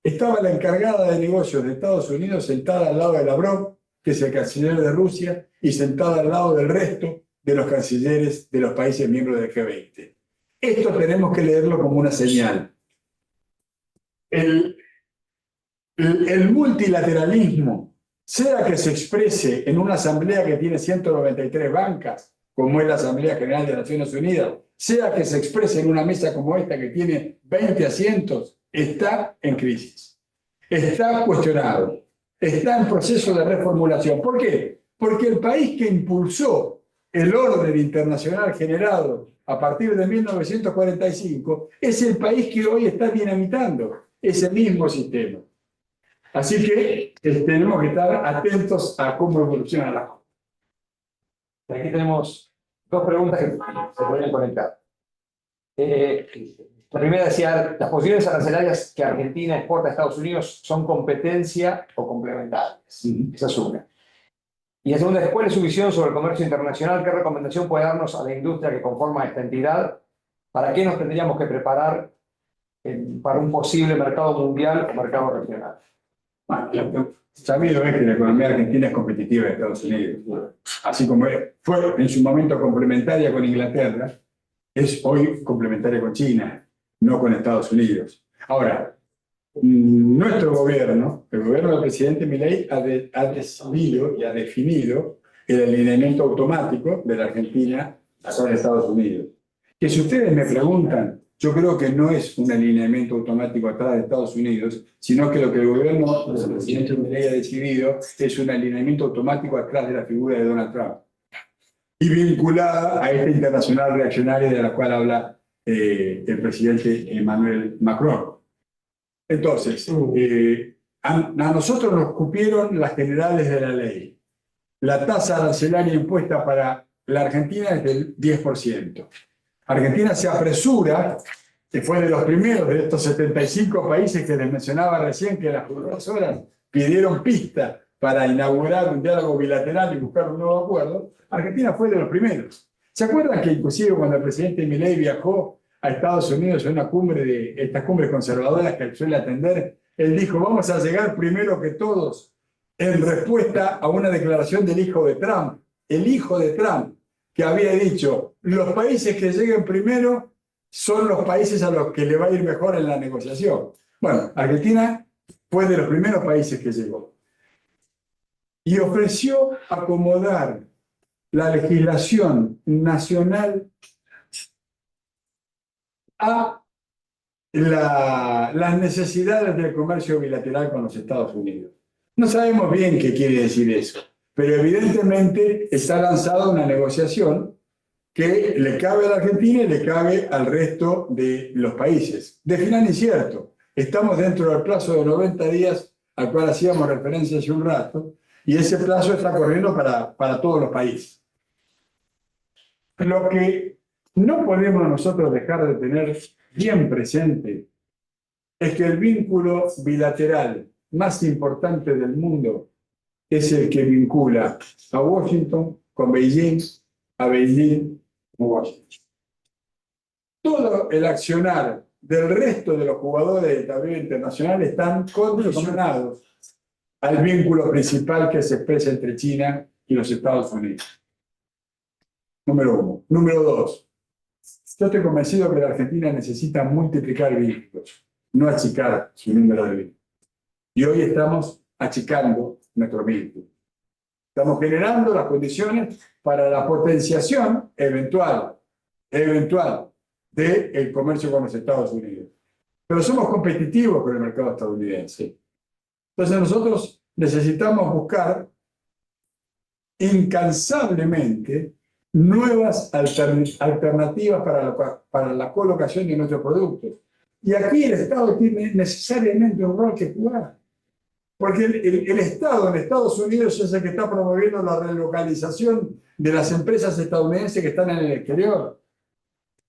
Estaba la encargada de negocios de Estados Unidos sentada al lado de Lavrov, que es el canciller de Rusia, y sentada al lado del resto de los cancilleres de los países miembros del G20. Esto tenemos que leerlo como una señal. El multilateralismo, sea que se exprese en una asamblea que tiene 193 bancas, como es la Asamblea General de Naciones Unidas, sea que se exprese en una mesa como esta que tiene 20 asientos, está en crisis. Está cuestionado. Está en proceso de reformulación. ¿Por qué? Porque el país que impulsó el orden internacional generado a partir de 1945, es el país que hoy está dinamitando ese mismo sistema. Así que tenemos que estar atentos a cómo evoluciona la cosa. Aquí tenemos dos preguntas que se pueden conectar. La primera decía, ¿las posiciones arancelarias que Argentina exporta a Estados Unidos son competencia o complementarias? Esa es una. Y la segunda es, ¿cuál es su visión sobre el comercio internacional? ¿Qué recomendación puede darnos a la industria que conforma esta entidad? ¿Para qué nos tendríamos que preparar para un posible mercado mundial o mercado regional? Bueno, sabido es que la economía argentina es competitiva en Estados Unidos. Así como fue en su momento complementaria con Inglaterra, es hoy complementaria con China, no con Estados Unidos. Ahora, nuestro gobierno, el gobierno del presidente Milei, ha decidido y ha definido el alineamiento automático de la Argentina hacia Estados Unidos. Que si ustedes me preguntan, yo creo que no es un alineamiento automático atrás de Estados Unidos, sino que lo que el gobierno del presidente Milei ha decidido es un alineamiento automático atrás de la figura de Donald Trump y vinculada a esta internacional reaccionaria de la cual habla el presidente Emmanuel Macron. Entonces, a nosotros nos cupieron las generales de la ley. La tasa arancelaria impuesta para la Argentina es del 10%. Argentina se apresura, que fue de los primeros de estos 75 países que les mencionaba recién, que las primeras horas pidieron pista para inaugurar un diálogo bilateral y buscar un nuevo acuerdo. Argentina fue de los primeros. ¿Se acuerdan que inclusive cuando el presidente Milei viajó a Estados Unidos en una cumbre de estas cumbres conservadoras que él suele atender, él dijo, vamos a llegar primero que todos, en respuesta a una declaración del hijo de Trump, el hijo de Trump, que había dicho, los países que lleguen primero son los países a los que le va a ir mejor en la negociación. Bueno, Argentina fue de los primeros países que llegó. Y ofreció acomodar la legislación nacional a las necesidades del comercio bilateral con los Estados Unidos. No sabemos bien qué quiere decir eso, pero evidentemente está lanzada una negociación que le cabe a la Argentina y le cabe al resto de los países. De final incierto. Estamos dentro del plazo de 90 días al cual hacíamos referencia hace un rato, y ese plazo está corriendo para todos los países. Lo que no podemos nosotros dejar de tener bien presente es que el vínculo bilateral más importante del mundo es el que vincula a Washington con Beijing, a Beijing con Washington. Todo el accionar del resto de los jugadores del tablero internacional están condicionados al vínculo principal que se expresa entre China y los Estados Unidos. Número uno. Número dos. Yo estoy convencido que la Argentina necesita multiplicar vínculos, no achicar su número de vínculos. Y hoy estamos achicando nuestro vínculo. Estamos generando las condiciones para la potenciación eventual del comercio con los Estados Unidos. Pero somos competitivos con el mercado estadounidense. Entonces nosotros necesitamos buscar incansablemente nuevas alternativas para la colocación de nuestros productos. Y aquí el Estado tiene necesariamente un rol que jugar. Porque el Estado en Estados Unidos es el que está promoviendo la relocalización de las empresas estadounidenses que están en el exterior.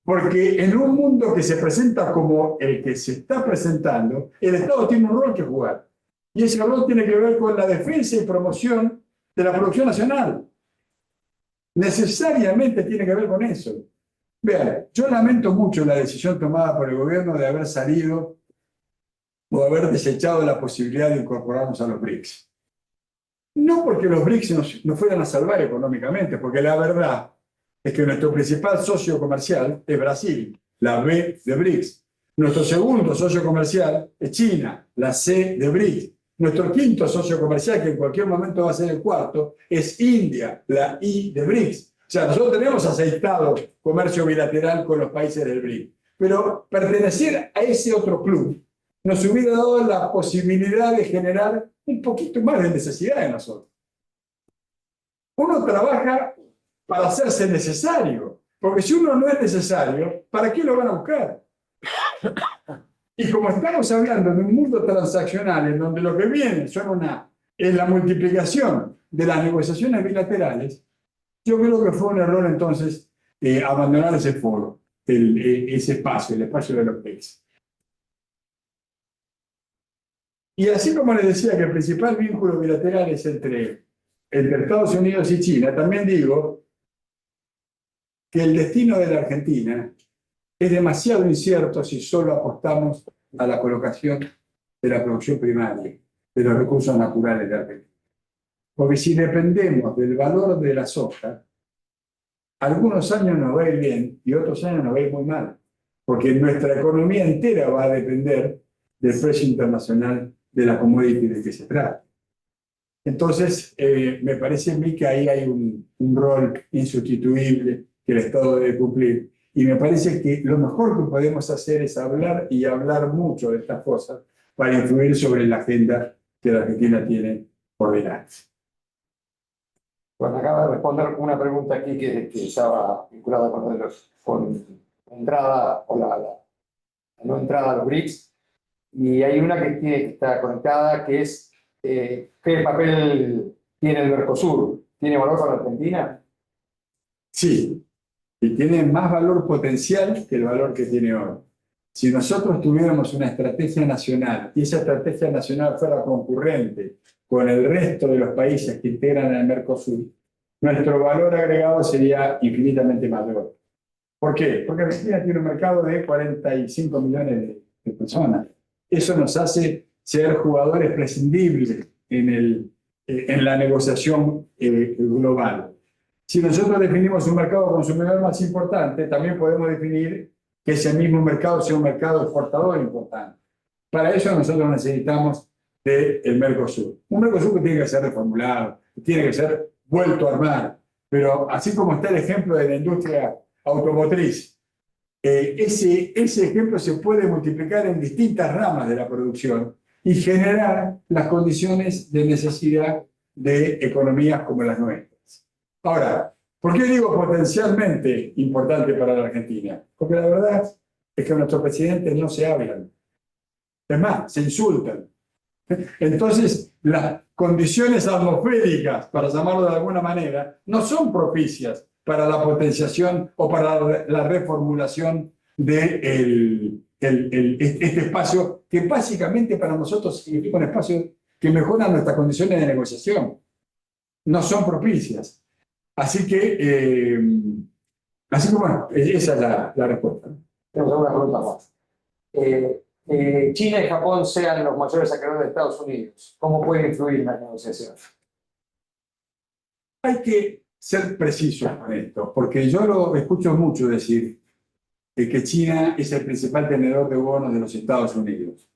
Porque en un mundo que se presenta como el que se está presentando, el Estado tiene un rol que jugar. Y ese rol tiene que ver con la defensa y promoción de la producción nacional. Necesariamente tiene que ver con eso. Vean, yo lamento mucho la decisión tomada por el gobierno de haber salido o haber desechado la posibilidad de incorporarnos a los BRICS. No porque los BRICS nos fueran a salvar económicamente, porque la verdad es que nuestro principal socio comercial es Brasil, la B de BRICS. Nuestro segundo socio comercial es China, la C de BRICS. Nuestro quinto socio comercial, que en cualquier momento va a ser el cuarto, es India, la I de BRICS. O sea, nosotros tenemos aceitado comercio bilateral con los países del BRICS. Pero pertenecer a ese otro club nos hubiera dado la posibilidad de generar un poquito más de necesidad de nosotros. Uno trabaja para hacerse necesario. Porque si uno no es necesario, ¿para qué lo van a buscar? Y como estamos hablando de un mundo transaccional en donde lo que viene es la multiplicación de las negociaciones bilaterales, yo creo que fue un error entonces abandonar ese foro, ese espacio, el espacio de los BRICS. Y así como les decía que el principal vínculo bilateral es entre Estados Unidos y China, también digo que el destino de la Argentina es demasiado incierto si solo apostamos a la colocación de la producción primaria, de los recursos naturales de Argentina. Porque si dependemos del valor de la soja, algunos años nos va a ir bien y otros años nos va a ir muy mal, porque nuestra economía entera va a depender del precio internacional de la commodity de que se trata. Entonces, me parece a mí que ahí hay un rol insustituible que el Estado debe cumplir. Y me parece que lo mejor que podemos hacer es hablar y hablar mucho de estas cosas para influir sobre la agenda que la Argentina tiene por delante. Bueno, acaba de responder una pregunta aquí que estaba vinculada con la entrada o la no entrada a los BRICS. Y hay una que está conectada, que es ¿qué papel tiene el Mercosur? ¿Tiene valor para Argentina? Sí, y tiene más valor potencial que el valor que tiene hoy. Si nosotros tuviéramos una estrategia nacional y esa estrategia nacional fuera concurrente con el resto de los países que integran el Mercosur, nuestro valor agregado sería infinitamente mayor. ¿Por qué? Porque Argentina tiene un mercado de 45 millones de personas. Eso nos hace ser jugadores prescindibles en la negociación global. Si nosotros definimos un mercado consumidor más importante, también podemos definir que ese mismo mercado sea un mercado exportador importante. Para eso nosotros necesitamos del Mercosur. Un Mercosur que tiene que ser reformulado, que tiene que ser vuelto a armar. Pero así como está el ejemplo de la industria automotriz, ese ejemplo se puede multiplicar en distintas ramas de la producción y generar las condiciones de necesidad de economías como las nuestras. Ahora, ¿por qué digo potencialmente importante para la Argentina? Porque la verdad es que nuestros presidentes no se hablan. Es más, se insultan. Entonces, las condiciones atmosféricas, para llamarlo de alguna manera, no son propicias para la potenciación o para la reformulación de este espacio, que básicamente para nosotros significa un espacio que mejora nuestras condiciones de negociación. No son propicias. Así que bueno, esa es la respuesta. Tenemos alguna pregunta más. China y Japón sean los mayores acreedores de Estados Unidos. ¿Cómo puede influir en la negociación? Hay que ser precisos con esto, porque yo lo escucho mucho decir que China es el principal tenedor de bonos de los Estados Unidos.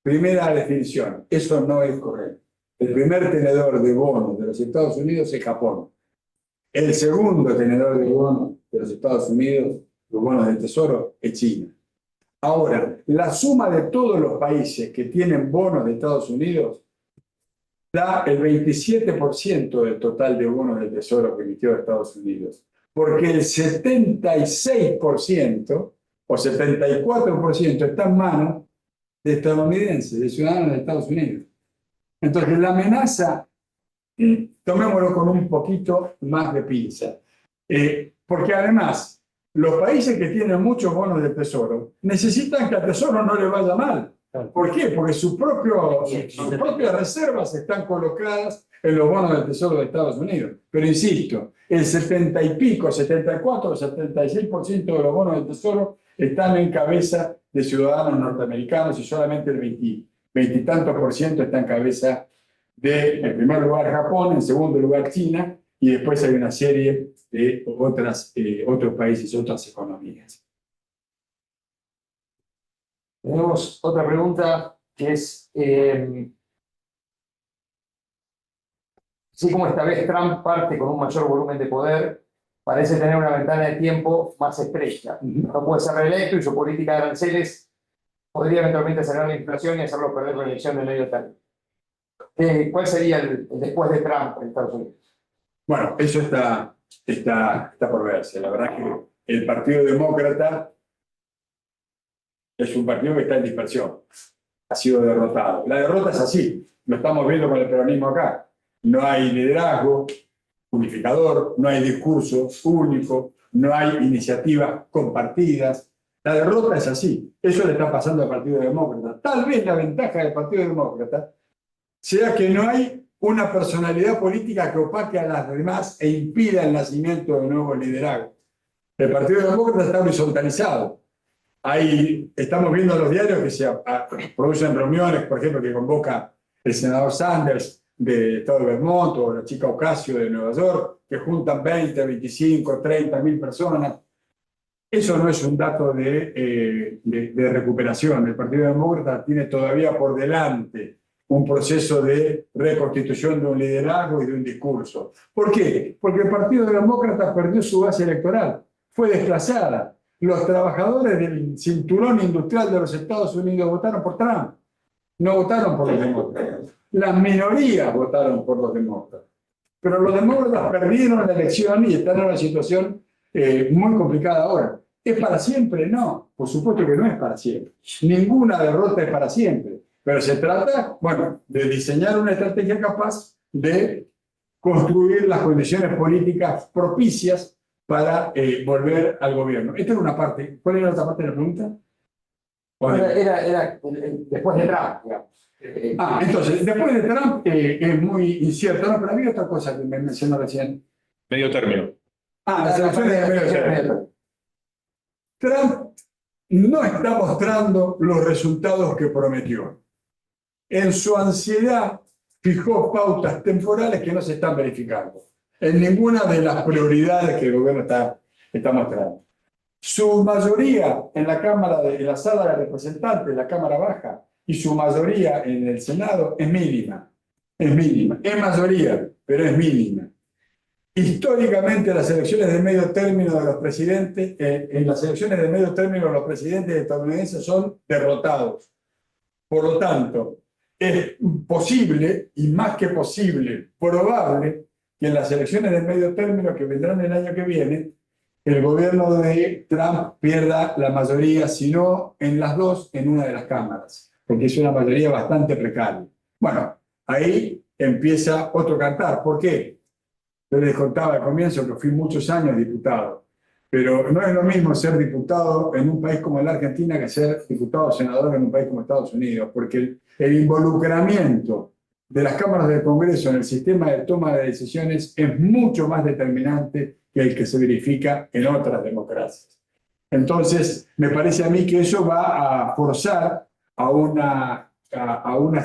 Primera definición, eso no es correcto. El primer tenedor de bonos de los Estados Unidos es Japón. El segundo tenedor de bonos de los Estados Unidos, los bonos del Tesoro, es China. Ahora, la suma de todos los países que tienen bonos de Estados Unidos da el 27% del total de bonos del Tesoro que emitió Estados Unidos. Porque el 76% o 74% está en manos de estadounidenses, de ciudadanos de Estados Unidos. Entonces, la amenaza, tomémoslo con un poquito más de pinza. Porque además, los países que tienen muchos bonos del Tesoro necesitan que al Tesoro no le vaya mal. ¿Por qué? Porque sus propias reservas están colocadas en los bonos del Tesoro de Estados Unidos. Pero insisto, el 70 y pico, 74 o 76% de los bonos del Tesoro están en cabeza de ciudadanos norteamericanos y solamente el 20 y tanto por ciento está en cabeza de, en primer lugar, Japón, en segundo lugar, China, y después hay una serie de otros países, otras economías. Tenemos otra pregunta que es, así como esta vez Trump parte con un mayor volumen de poder, parece tener una ventana de tiempo más estrecha. No puede ser reelecto y su política de aranceles podría eventualmente acelerar la inflación y hacerlo perder la elección de medio término. ¿Cuál sería el después de Trump en Estados Unidos? Bueno, eso está por verse. La verdad que el Partido Demócrata es un partido que está en dispersión, ha sido derrotado. La derrota es así, lo estamos viendo con el peronismo acá. No hay liderazgo unificador, no hay discurso único, no hay iniciativas compartidas. La derrota es así. Eso le está pasando al Partido Demócrata. Tal vez la ventaja del Partido Demócrata sea que no hay una personalidad política que opaque a las demás e impida el nacimiento de nuevos liderazgos. El Partido Demócrata está horizontalizado. Ahí estamos viendo en los diarios que se producen reuniones, por ejemplo, que convoca el senador Sanders del estado de Vermont o la chica Ocasio de Nueva York, que juntan 20, 25, 30 mil personas. Eso no es un dato de recuperación. El Partido Demócrata tiene todavía por delante un proceso de reconstitución de un liderazgo y de un discurso. ¿Por qué? Porque el Partido Demócrata perdió su base electoral, fue desplazada. Los trabajadores del cinturón industrial de los Estados Unidos votaron por Trump, no votaron por los demócratas. Las minorías votaron por los demócratas. Pero los demócratas perdieron la elección y están en una situación muy complicada ahora. ¿Es para siempre? No, por supuesto que no es para siempre. Ninguna derrota es para siempre. Pero se trata, bueno, de diseñar una estrategia capaz de construir las condiciones políticas propicias para volver al gobierno. Esta era una parte. ¿Cuál era la otra parte de la pregunta? Era después de Trump, digamos. Entonces, después de Trump es muy incierto. No, pero había otra cosa que me mencionó recién. Medio término. Las elecciones de medio término. Trump no está mostrando los resultados que prometió. En su ansiedad fijó pautas temporales que no se están verificando en ninguna de las prioridades que el gobierno está mostrando. Su mayoría en la en la sala de representantes, la Cámara Baja, y su mayoría en el Senado es mínima. Es mínima. Es mayoría, pero es mínima. Históricamente, las elecciones de medio término de los presidentes, en las elecciones de medio término los presidentes estadounidenses son derrotados. Por lo tanto, es posible, y más que posible, probable, que en las elecciones de medio término que vendrán el año que viene, el gobierno de Trump pierda la mayoría, si no en las dos, en una de las cámaras, porque es una mayoría bastante precaria. Bueno, ahí empieza otro cantar. ¿Por qué? Yo les contaba al comienzo que fui muchos años diputado, pero no es lo mismo ser diputado en un país como la Argentina que ser diputado o senador en un país como Estados Unidos, porque el involucramiento de las cámaras del Congreso en el sistema de toma de decisiones es mucho más determinante que el que se verifica en otras democracias. Entonces, me parece a mí que eso va a forzar a una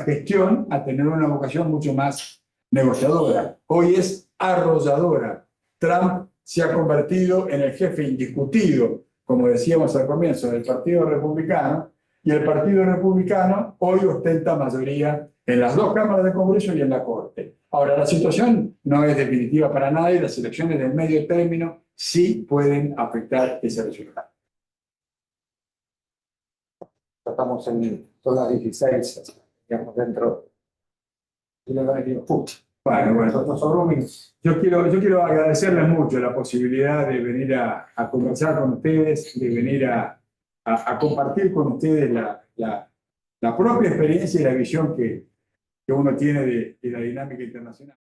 gestión a tener una vocación mucho más negociadora. Hoy es arrolladora. Trump se ha convertido en el jefe indiscutido, como decíamos al comienzo, del Partido Republicano, y el Partido Republicano hoy ostenta mayoría en las dos cámaras del Congreso y en la Corte. Ahora, la situación no es definitiva para nadie, las elecciones de medio término sí pueden afectar ese resultado. Estamos en todas las 16, digamos, dentro de los horarios. Bueno. Nos sobró un minuto. Yo quiero agradecerles mucho la posibilidad de venir a conversar con ustedes, de venir a compartir con ustedes la propia experiencia y la visión que uno tiene de la dinámica internacional.